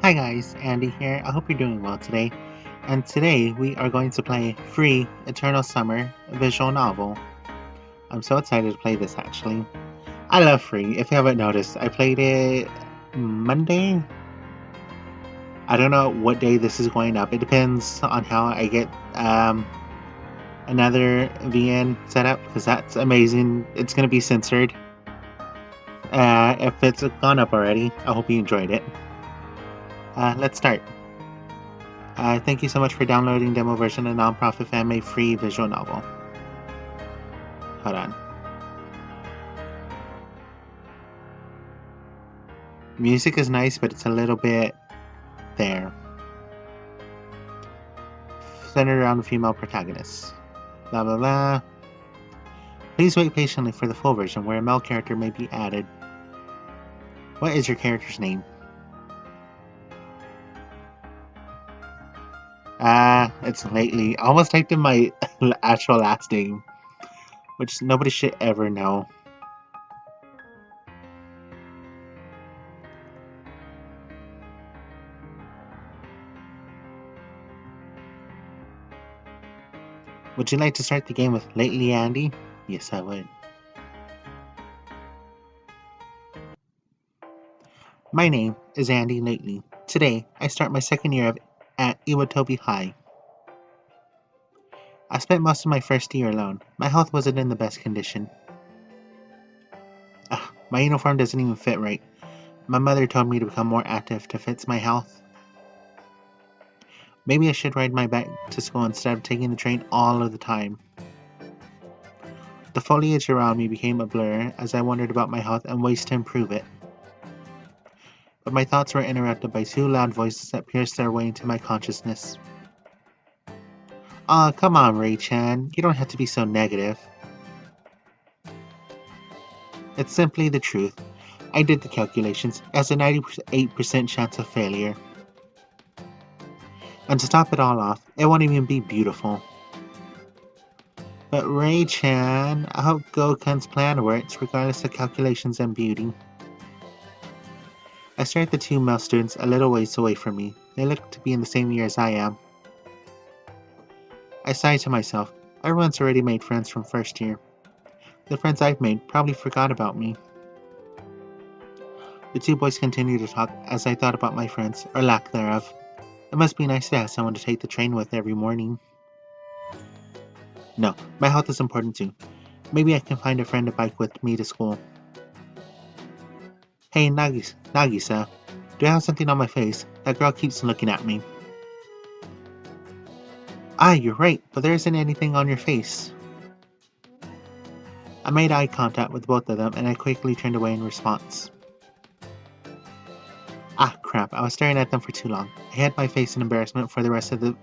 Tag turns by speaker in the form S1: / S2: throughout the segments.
S1: Hi guys, Andy here. I hope you're doing well today. And today we are going to play Free Eternal Summer visual novel. I'm so excited to play this actually. I love Free. If you haven't noticed, I played it Monday. I don't know what day this is going up. It depends on how I get another VN set up because that's amazing. It's going to be censored. If it's gone up already, I hope you enjoyed it. Let's start. Thank you so much for downloading demo version of nonprofit fan-made free visual novel. Hold on. Music is nice, but it's a little bit there. Centered around the female protagonist. Blah blah blah. Please wait patiently for the full version where a male character may be added. What is your character's name? It's lately. I almost typed in my actual last name, which nobody should ever know. Would you like to start the game with Lately Andy? Yes, I would. My name is Andy Lately. Today, I start my second year at Iwatobi High. I spent most of my first year alone. My health wasn't in the best condition. My uniform doesn't even fit right. My mother told me to become more active to fix my health. Maybe I should ride my bike to school instead of taking the train all of the time. The foliage around me became a blur as I wondered about my health and ways to improve it. But my thoughts were interrupted by two loud voices that pierced their way into my consciousness. Aw, come on, Ray-chan. You don't have to be so negative. It's simply the truth. I did the calculations. It has a 98% chance of failure. And to top it all off, it won't even be beautiful. But Ray-chan, I hope Goken's plan works regardless of calculations and beauty. I stared at the two male students a little ways away from me. They looked to be in the same year as I am. I sighed to myself. Everyone's already made friends from first year. The friends I've made probably forgot about me. The two boys continued to talk as I thought about my friends, or lack thereof. It must be nice to have someone to take the train with every morning. No, my health is important too. Maybe I can find a friend to bike with me to school. Hey, Nagisa, do I have something on my face? That girl keeps looking at me. Ah, you're right, but there isn't anything on your face. I made eye contact with both of them and I quickly turned away in response. Ah, crap, I was staring at them for too long. I hid my face in embarrassment for the rest of the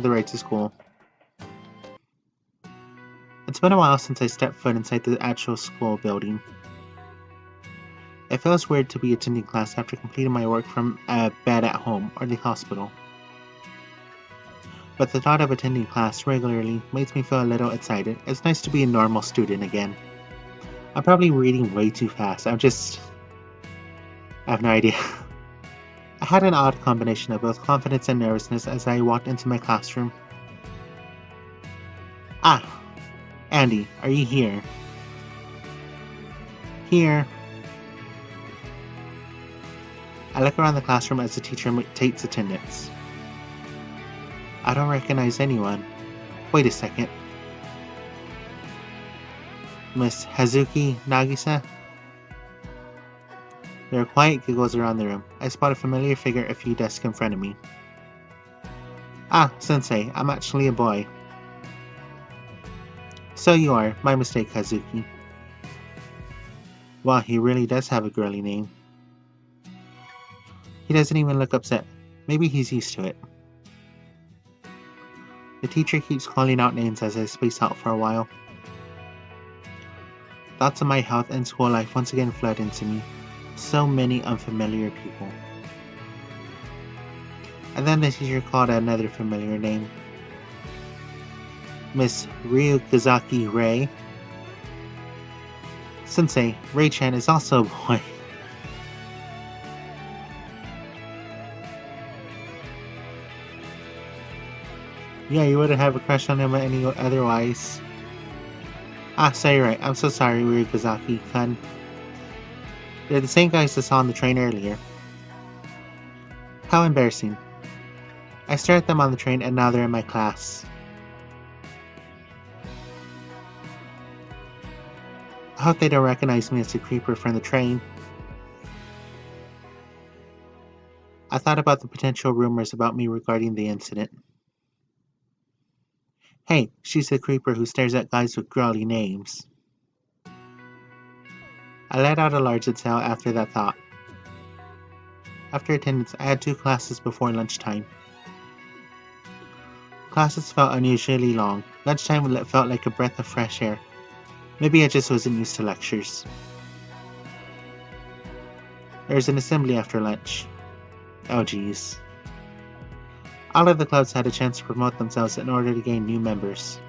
S1: ride to school. It's been a while since I stepped foot inside the actual school building. It feels weird to be attending class after completing my work from a bed at home or the hospital. But the thought of attending class regularly makes me feel a little excited. It's nice to be a normal student again. I'm probably reading way too fast. I have no idea. I had an odd combination of both confidence and nervousness as I walked into my classroom. Ah! Andy, are you here? Here. I look around the classroom as the teacher takes attendance. I don't recognize anyone. Wait a second. Miss Hazuki Nagisa? There are quiet giggles around the room. I spot a familiar figure a few desks in front of me. Ah, Sensei, I'm actually a boy. So you are. My mistake, Hazuki. Wow, he really does have a girly name. He doesn't even look upset. Maybe he's used to it. The teacher keeps calling out names as I space out for a while. Thoughts of my health and school life once again flood into me. So many unfamiliar people. And then the teacher called out another familiar name. Miss Ryukazaki Ray. Sensei, Ray-chan is also a boy. Yeah, you wouldn't have a crush on him any otherwise. Ah, so you're right. I'm so sorry, Ryukazaki-kun. They're the same guys I saw on the train earlier. How embarrassing. I stared at them on the train and now they're in my class. I hope they don't recognize me as the creeper from the train. I thought about the potential rumors about me regarding the incident. Hey, she's the creeper who stares at guys with girly names. I let out a large exhale after that thought. After attendance, I had 2 classes before lunchtime. Classes felt unusually long. Lunchtime felt like a breath of fresh air. Maybe I just wasn't used to lectures. There was an assembly after lunch. Oh geez. All of the clubs had a chance to promote themselves in order to gain new members.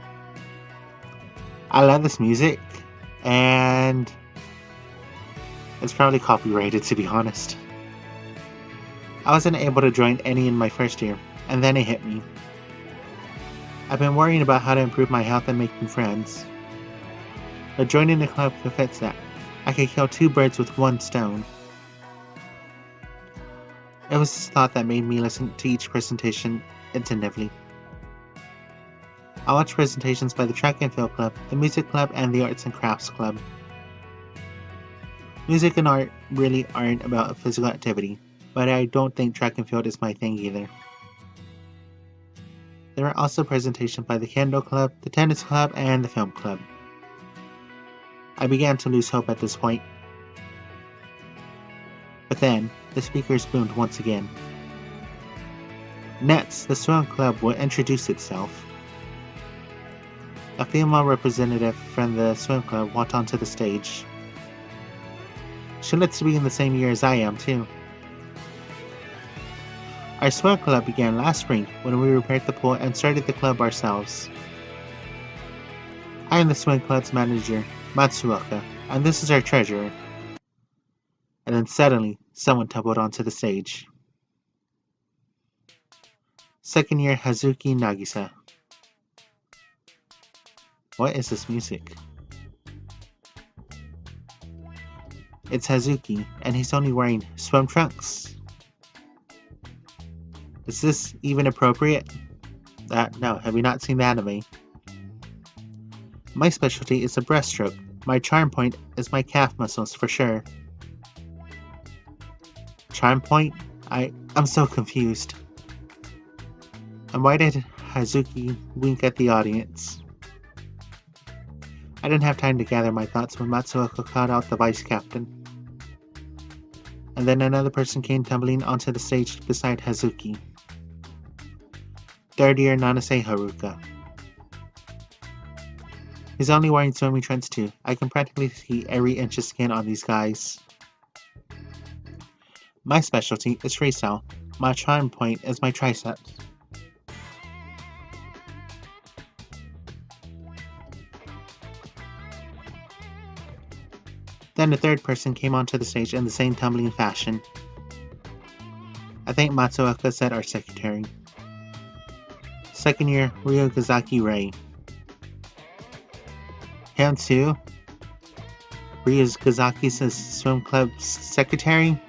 S1: I love this music, and it's probably copyrighted to be honest. I wasn't able to join any in my first year, and then it hit me. I've been worrying about how to improve my health and make new friends. But joining the club could fix that. I could kill 2 birds with 1 stone. It was this thought that made me listen to each presentation attentively. I watched presentations by the Track and Field Club, the Music Club, and the Arts and Crafts Club. Music and art really aren't about physical activity, but I don't think track and field is my thing either. There were also presentations by the Kendo Club, the Tennis Club, and the Film Club. I began to lose hope at this point. But then, the speakers boomed once again. Next, the swim club will introduce itself. A female representative from the swim club walked onto the stage. She looks to be in the same year as I am, too. Our swim club began last spring when we repaired the pool and started the club ourselves. I am the swim club's manager, Matsuoka, and this is our treasurer. And then suddenly, someone tumbled onto the stage. Second year Hazuki Nagisa. What is this music? It's Hazuki, and he's only wearing swim trunks. Is this even appropriate? No, have you not seen the anime? My specialty is the breaststroke. My charm point is my calf muscles for sure. Charm point? I'm so confused. And why did Hazuki wink at the audience? I didn't have time to gather my thoughts when Matsuoka called out the vice captain. And then another person came tumbling onto the stage beside Hazuki. Third year Nanase Haruka. He's only wearing swimming trunks too. I can practically see every inch of skin on these guys. My specialty is freestyle. My charm point is my triceps. Then the third person came onto the stage in the same tumbling fashion. I think Matsuoka said our secretary. Second year Ryukazaki Ray. Him too? Ryukazaki's swim club's secretary?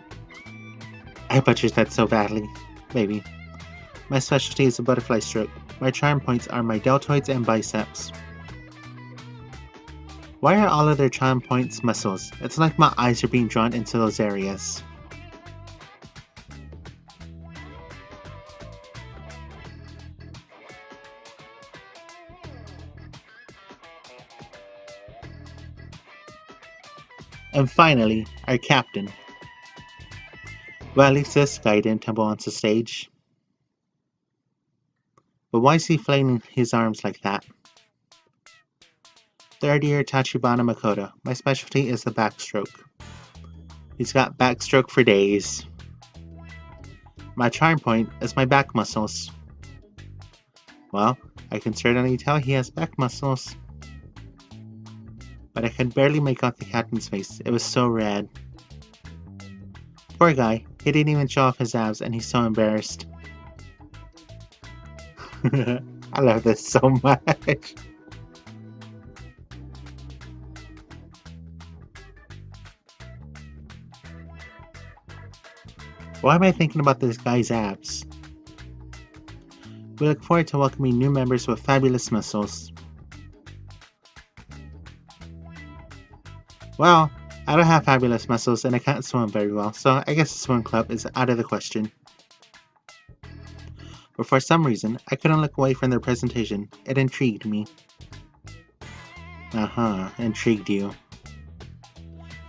S1: I butchered that so badly. Maybe. My specialty is a butterfly stroke. My charm points are my deltoids and biceps. Why are all of their charm points muscles? It's like my eyes are being drawn into those areas. And finally, our captain. Well, at least this guy didn't tumble onto stage. But why is he flailing his arms like that? Third year Tachibana Makoto. My specialty is the backstroke. He's got backstroke for days. My charm point is my back muscles. Well, I can certainly tell he has back muscles. But I could barely make out the captain's face. It was so red. Poor guy. He didn't even show off his abs and he's so embarrassed. I love this so much. Why am I thinking about this guy's abs? We look forward to welcoming new members with fabulous muscles. Well, I don't have fabulous muscles and I can't swim very well, so I guess the swim club is out of the question. But for some reason, I couldn't look away from their presentation. It intrigued me. Intrigued you.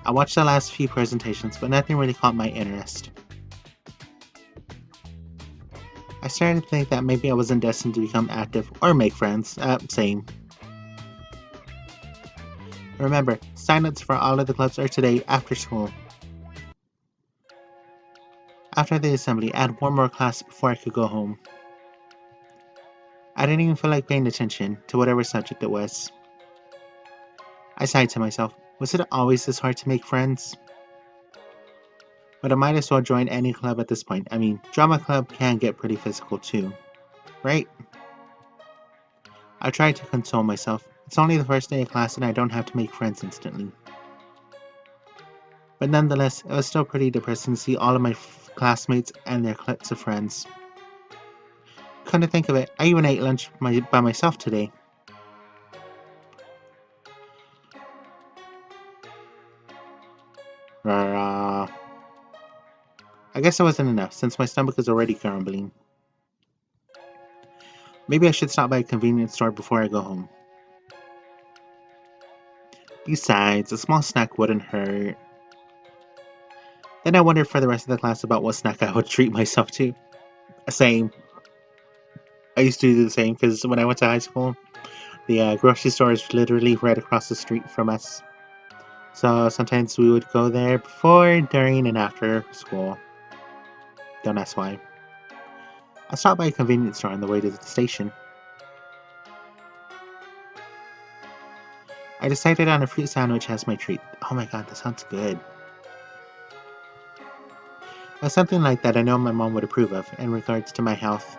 S1: I watched the last few presentations, but nothing really caught my interest. I started to think that maybe I wasn't destined to become active or make friends. Same. Remember, sign-ups for all of the clubs are today after school. After the assembly, I had one more class before I could go home. I didn't even feel like paying attention to whatever subject it was. I sighed to myself, was it always this hard to make friends? But I might as well join any club at this point. I mean, drama club can get pretty physical too, right? I tried to console myself. It's only the first day of class and I don't have to make friends instantly. But nonetheless, it was still pretty depressing to see all of my classmates and their cliques of friends. Come to think of it, I even ate lunch by myself today. I guess it wasn't enough, since my stomach is already grumbling. Maybe I should stop by a convenience store before I go home. Besides, a small snack wouldn't hurt. Then I wondered for the rest of the class about what snack I would treat myself to. Same. I used to do the same, because when I went to high school, the grocery store is literally right across the street from us. So sometimes we would go there before, during, and after school. Don't ask why. I stopped by a convenience store on the way to the station. I decided on a fruit sandwich as my treat. Oh my god, that sounds good. Now, something like that I know my mom would approve of in regards to my health.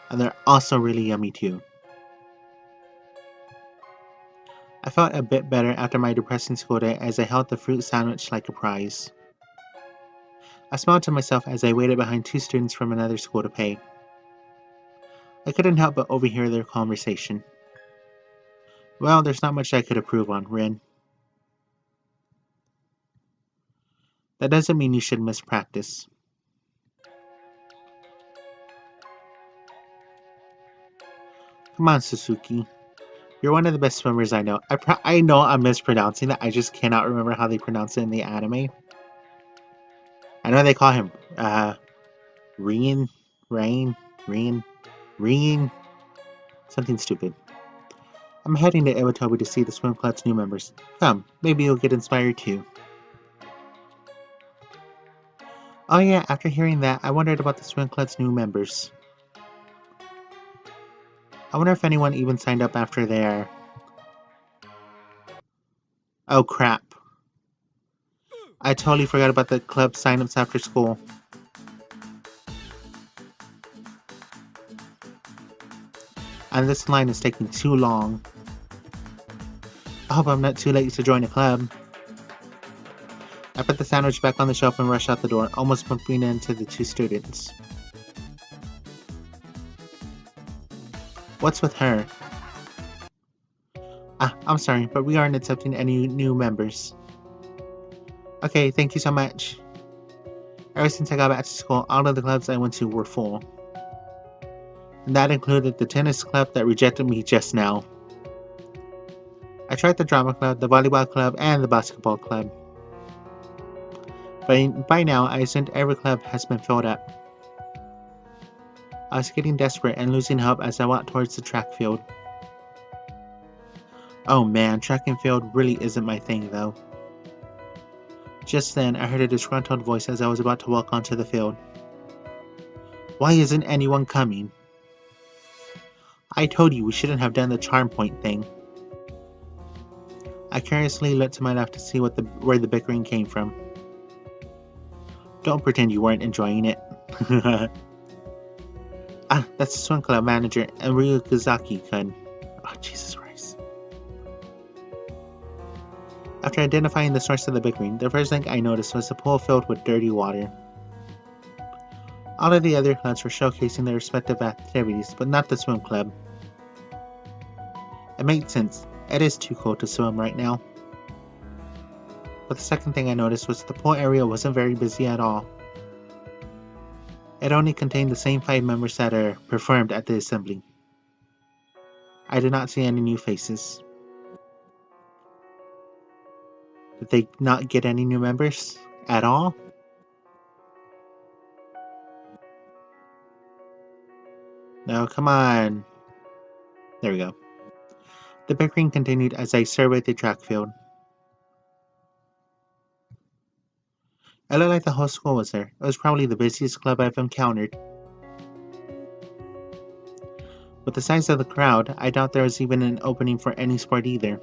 S1: And they're also really yummy too. I felt a bit better after my depressing school day as I held the fruit sandwich like a prize. I smiled to myself as I waited behind two students from another school to pay. I couldn't help but overhear their conversation. Well, there's not much I could approve on, Rin. That doesn't mean you should miss practice. Come on, Suzuki. You're one of the best swimmers I know. I know I'm mispronouncing that, I just cannot remember how they pronounce it in the anime. I know they call him, Rain, something stupid. I'm heading to Iwatobi to see the swim club's new members. Come, maybe you'll get inspired too. Oh yeah, after hearing that, I wondered about the swim club's new members. I wonder if anyone even signed up after their... Oh crap. I totally forgot about the club sign-ups after school. And this line is taking too long. I hope I'm not too late to join a club. I put the sandwich back on the shelf and rushed out the door, almost bumping into the two students. What's with her? I'm sorry, but we aren't accepting any new members. Okay, thank you so much. Ever since I got back to school, all of the clubs I went to were full. And that included the tennis club that rejected me just now. I tried the drama club, the volleyball club, and the basketball club. But by now, I assumed every club has been filled up. I was getting desperate and losing hope as I walked towards the track field. Oh man, track and field really isn't my thing though. Just then, I heard a disgruntled voice as I was about to walk onto the field. Why isn't anyone coming? I told you we shouldn't have done the charm point thing. I curiously looked to my left to see where the bickering came from. Don't pretend you weren't enjoying it. Ah, that's the swim club manager, and Ryukazaki-kun. Oh, Jesus Christ. After identifying the source of the bickering, the first thing I noticed was a pool filled with dirty water. All of the other clubs were showcasing their respective activities, but not the swim club. It made sense. It is too cold to swim right now. But the second thing I noticed was the pool area wasn't very busy at all. It only contained the same 5 members that are performed at the assembly. I did not see any new faces. Did they not get any new members at all? No, come on. There we go. The bickering continued as I surveyed the track field. It looked like the whole school was there. It was probably the busiest club I've encountered. With the size of the crowd, I doubt there was even an opening for any sport either.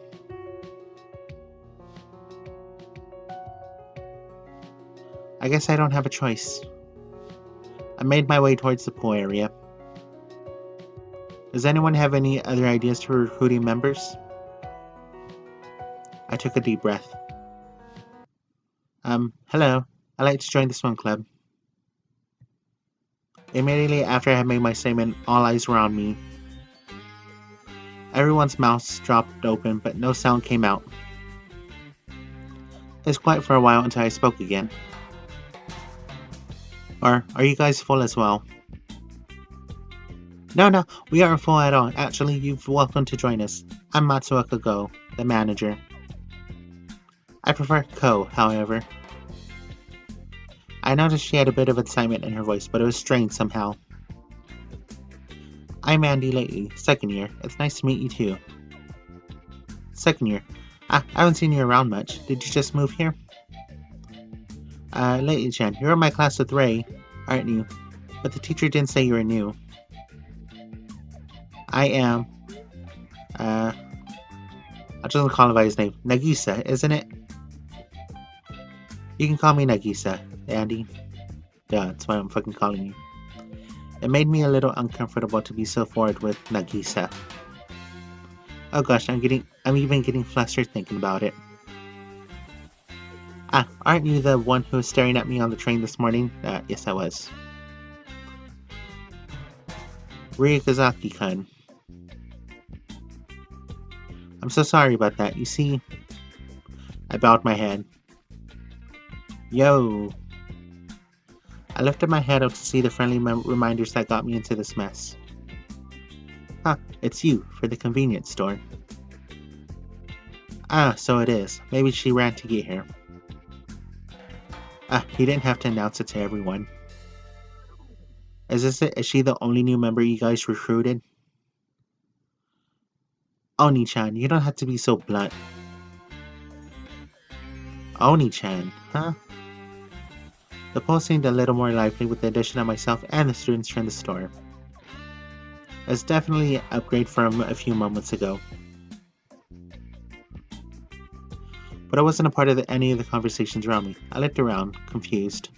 S1: I guess I don't have a choice. I made my way towards the pool area. Does anyone have any other ideas for recruiting members? I took a deep breath. Hello. I'd like to join the swim club. Immediately after I had made my statement, all eyes were on me. Everyone's mouths dropped open, but no sound came out. It was quiet for a while until I spoke again. Or are you guys full as well? No, we aren't full at all. Actually, you're welcome to join us. I'm Matsuoka Go, the manager. I prefer Ko, however. I noticed she had a bit of excitement in her voice, but it was strained somehow. I'm Andy Lately, second year. It's nice to meet you too. Second year. I haven't seen you around much. Did you just move here? Lately-chan, you're in my class with Ray, aren't you? But the teacher didn't say you were new. I am. I'll just call him by his name. Nagisa, isn't it? You can call me Nagisa, Andy. Yeah, that's why I'm fucking calling you. It made me a little uncomfortable to be so forward with Nagisa. Oh gosh, I'm even getting flustered thinking about it. Ah, aren't you the one who was staring at me on the train this morning? Yes I was. Ryukazaki-kun. I'm so sorry about that. You see, I bowed my head. Yo. I lifted my head up to see the friendly reminders that got me into this mess. Huh, it's you, for the convenience store. Ah, so it is. Maybe she ran to get here. Ah, he didn't have to announce it to everyone. Is this it? Is she the only new member you guys recruited? Oni-chan, you don't have to be so blunt. Oni-chan, huh? The poll seemed a little more lively with the addition of myself and the students from the store. It's definitely an upgrade from a few moments ago. But I wasn't a part of any of the conversations around me. I looked around, confused.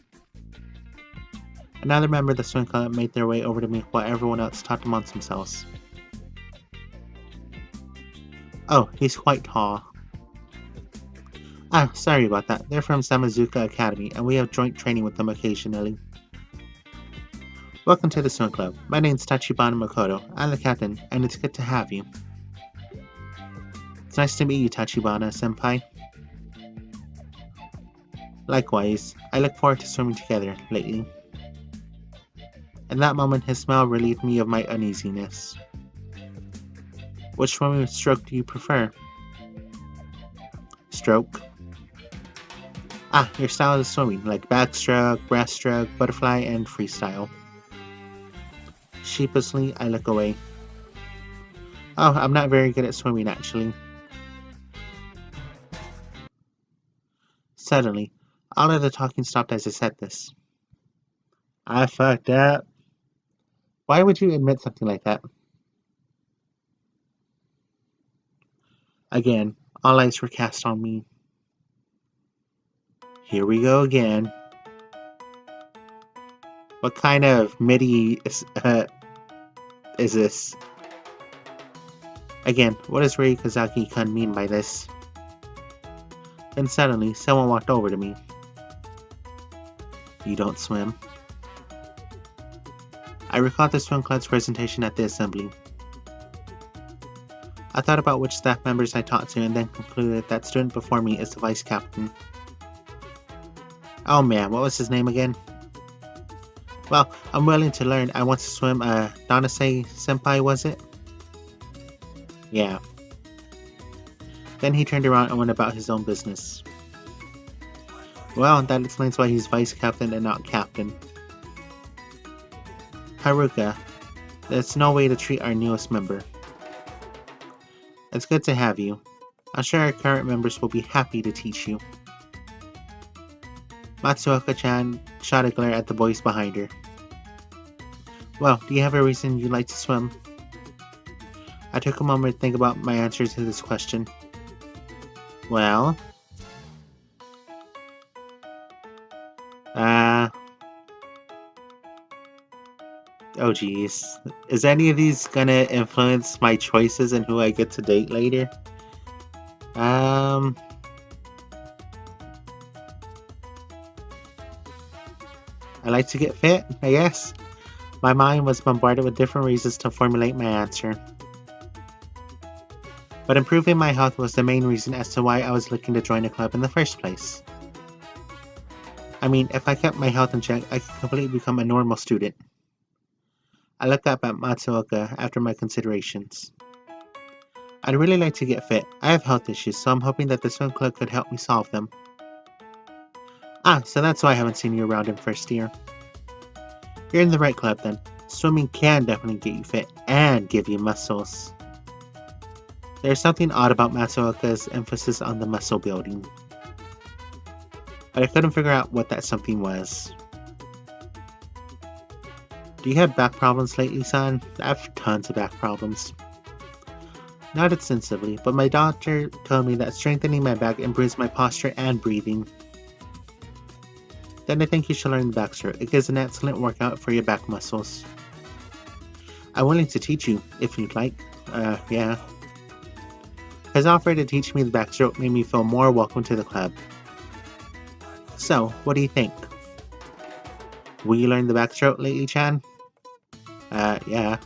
S1: Another member of the swim club made their way over to me while everyone else talked amongst themselves. Oh, he's quite tall. Ah, sorry about that. They're from Samazuka Academy, and we have joint training with them occasionally. Welcome to the swim club. My name's Tachibana Makoto. I'm the captain, and it's good to have you. It's nice to meet you, Tachibana-senpai. Likewise, I look forward to swimming together lately. In that moment, his smile relieved me of my uneasiness. Which swimming stroke do you prefer? Stroke. Ah, your style is swimming, like backstroke, breaststroke, butterfly, and freestyle. Sheepishly, I look away. Oh, I'm not very good at swimming, actually. Suddenly, all of the talking stopped as I said this. I fucked up. Why would you admit something like that? Again, all eyes were cast on me. Here we go again. What kind of MIDI is this? Again, what does Reikazaki-kun mean by this? Then suddenly, someone walked over to me. You don't swim? I recalled the swim club's presentation at the assembly. I thought about which staff members I talked to and then concluded that student before me is the vice captain. Oh man, what was his name again? Well, I'm willing to learn. I want to swim. Donase Senpai, was it? Yeah. Then he turned around and went about his own business. Well, that explains why he's vice captain and not captain. Haruka, there's no way to treat our newest member. It's good to have you. I'm sure our current members will be happy to teach you. Matsuoka-chan shot a glare at the boys behind her. Well, do you have a reason you like to swim? I took a moment to think about my answer to this question. Well... Oh geez. Is any of these gonna influence my choices and who I get to date later? I like to get fit, I guess. My mind was bombarded with different reasons to formulate my answer. But improving my health was the main reason as to why I was looking to join a club in the first place. I mean, if I kept my health in check, I could completely become a normal student. I looked up at Matsuoka after my considerations. I'd really like to get fit. I have health issues, so I'm hoping that the swim club could help me solve them. Ah, so that's why I haven't seen you around in first year. You're in the right club then. Swimming can definitely get you fit and give you muscles. There's something odd about Matsuoka's emphasis on the muscle building. But I couldn't figure out what that something was. Do you have back problems lately, son? I have tons of back problems. Not extensively, but my doctor told me that strengthening my back improves my posture and breathing. Then I think you should learn the backstroke. It gives an excellent workout for your back muscles. I'm willing to teach you, if you'd like. Yeah. His offer to teach me the backstroke made me feel more welcome to the club. So, what do you think? Will you learn the backstroke lately, Chan? Yeah.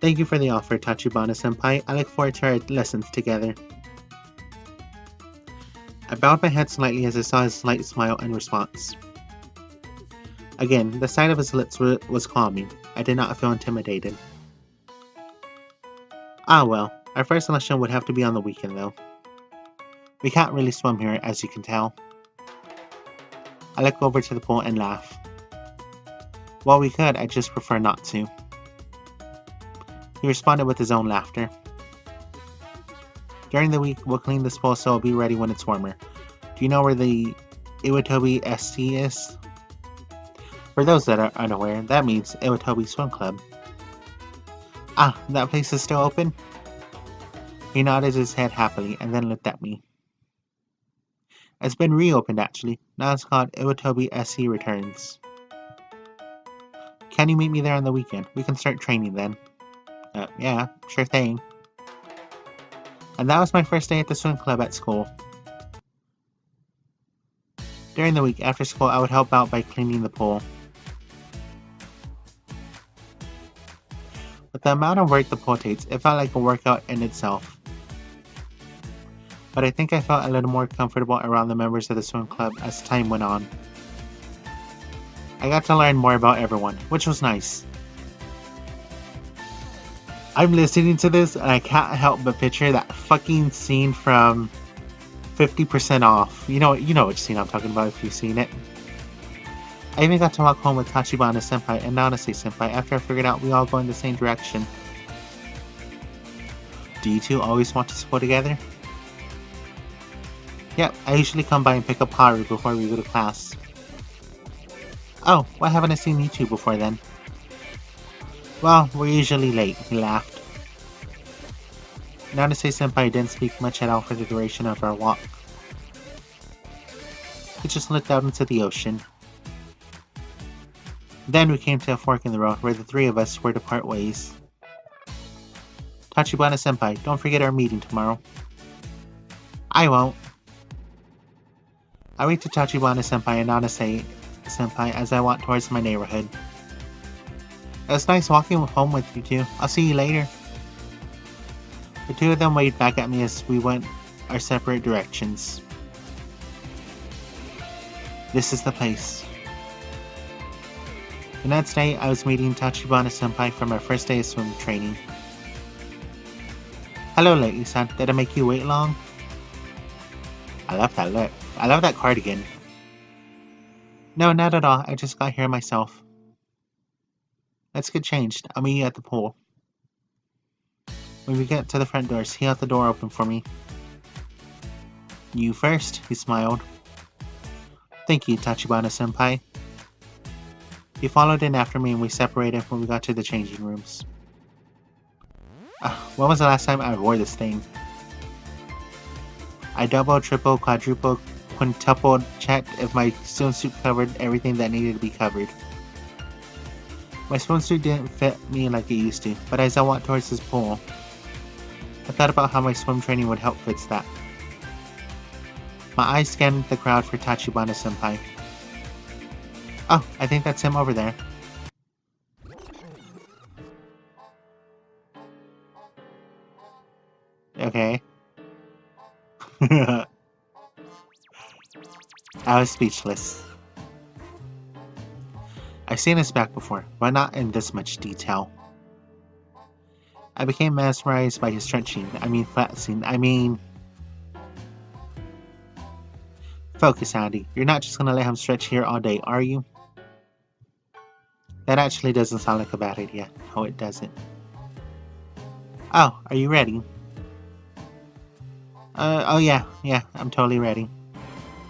S1: Thank you for the offer, Tachibana-senpai. I look forward to our lessons together. I bowed my head slightly as I saw his slight smile in response. Again, the sight of his lips was calming. I did not feel intimidated. Ah well, our first lesson would have to be on the weekend though. We can't really swim here, as you can tell. I look over to the pool and laugh. Well, we could, I just prefer not to. He responded with his own laughter. During the week, we'll clean this pool so it'll be ready when it's warmer. Do you know where the Iwatobi SC is? For those that are unaware, that means Iwatobi Swim Club. Ah, that place is still open? He nodded his head happily and then looked at me. It's been reopened actually. Now it's called Iwatobi SC Returns. Can you meet me there on the weekend? We can start training then. Yeah, sure thing. And that was my first day at the swim club at school. During the week after school, I would help out by cleaning the pool. With the amount of work the pool takes, it felt like a workout in itself. But I think I felt a little more comfortable around the members of the swim club as time went on. I got to learn more about everyone, which was nice. I'm listening to this and I can't help but picture that fucking scene from 50% Off. You know which scene I'm talking about if you've seen it. I even got to walk home with Tachibana-senpai and Nanase-senpai after I figured out we all go in the same direction. Do you two always want to school together? Yep, I usually come by and pick up Haru before we go to class. Oh, why haven't I seen you two before then? Well, we're usually late, he laughed. Nanase-senpai didn't speak much at all for the duration of our walk. He just looked out into the ocean. Then we came to a fork in the road where the three of us were to part ways. Tachibana-senpai, don't forget our meeting tomorrow. I won't. I wait to Tachibana-senpai and Nanase-senpai as I walk towards my neighborhood. It was nice walking home with you two. I'll see you later. The two of them waved back at me as we went our separate directions. This is the place. The next day, I was meeting Tachibana-senpai from our first day of swim training. Hello, lady-san. Did I make you wait long? I love that look. I love that cardigan. No, not at all. I just got here myself. Let's get changed. I'll meet you at the pool. When we get to the front doors, he held the door open for me. You first, he smiled. Thank you, Tachibana-senpai. He followed in after me and we separated when we got to the changing rooms. When was the last time I wore this thing? I double, triple, quadruple, quintuple checked if my swimsuit covered everything that needed to be covered. My swimsuit didn't fit me like it used to, but as I walked towards this pool, I thought about how my swim training would help fix that. My eyes scanned the crowd for Tachibana-senpai. Oh, I think that's him over there. Okay. I was speechless. I've seen his back before, but not in this much detail. I became mesmerized by his flexing. Focus, Andy. You're not just gonna let him stretch here all day, are you? That actually doesn't sound like a bad idea. Oh, it doesn't. Oh, are you ready? Oh yeah, I'm totally ready.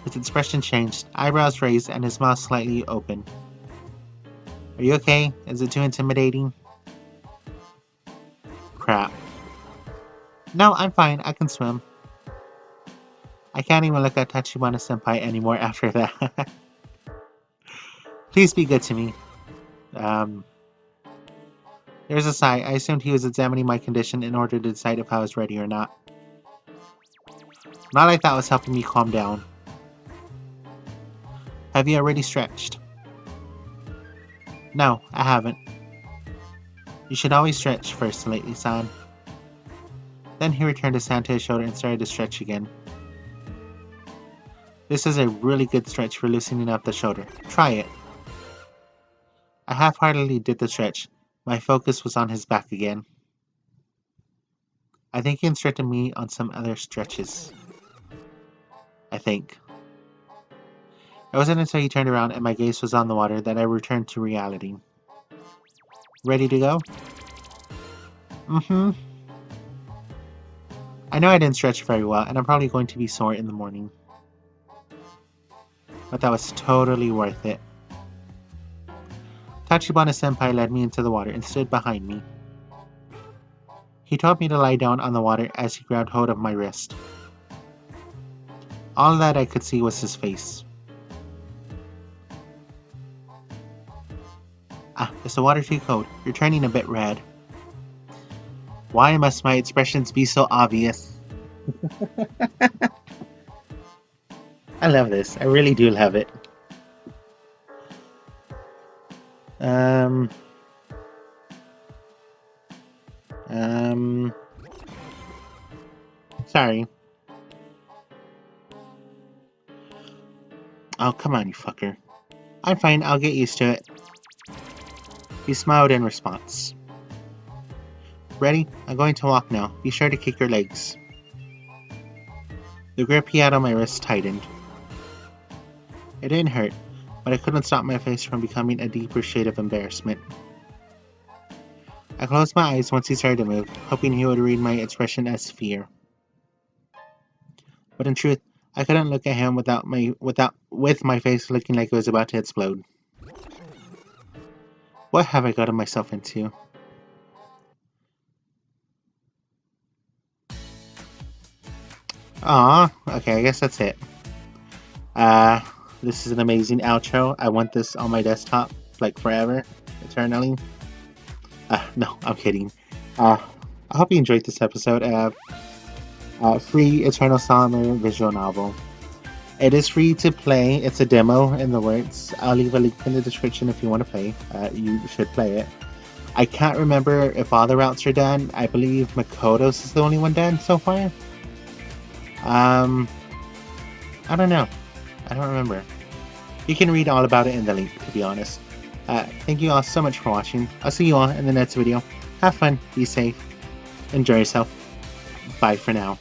S1: His expression changed, eyebrows raised, and his mouth slightly open. Are you okay? Is it too intimidating? Crap. No, I'm fine. I can swim. I can't even look at Tachibana-senpai anymore after that. Please be good to me. There's a sigh. I assumed he was examining my condition in order to decide if I was ready or not. Not like that was helping me calm down. Have you already stretched? No, I haven't. You should always stretch first, lately-san. Then he returned his hand to his shoulder and started to stretch again. This is a really good stretch for loosening up the shoulder. Try it. I half-heartedly did the stretch. My focus was on his back again. I think he instructed me on some other stretches. I think. It wasn't until he turned around and my gaze was on the water that I returned to reality. Ready to go? Mm-hmm. I know I didn't stretch very well, and I'm probably going to be sore in the morning. But that was totally worth it. Tachibana-senpai led me into the water and stood behind me. He told me to lie down on the water as he grabbed hold of my wrist. All that I could see was his face. Is the water too cold? You're turning a bit red. Why must my expressions be so obvious? I love this. I really do love it. Sorry. Oh, come on, you fucker. I'm fine, I'll get used to it. He smiled in response. Ready? I'm going to walk now. Be sure to kick your legs. The grip he had on my wrist tightened. It didn't hurt, but I couldn't stop my face from becoming a deeper shade of embarrassment. I closed my eyes once he started to move, hoping he would read my expression as fear. But in truth, I couldn't look at him with my face looking like it was about to explode. What have I gotten myself into? Aw, okay, I guess that's it. This is an amazing outro. I want this on my desktop. like forever, eternally. No, I'm kidding. I hope you enjoyed this episode of Free Eternal Summer visual novel. It is free to play. It's a demo in the works. I'll leave a link in the description if you want to play. You should play it. I can't remember if all the routes are done. I believe Makoto's is the only one done so far. I don't know. I don't remember. You can read all about it in the link, to be honest. Thank you all so much for watching. I'll see you all in the next video. Have fun, be safe, enjoy yourself. Bye for now.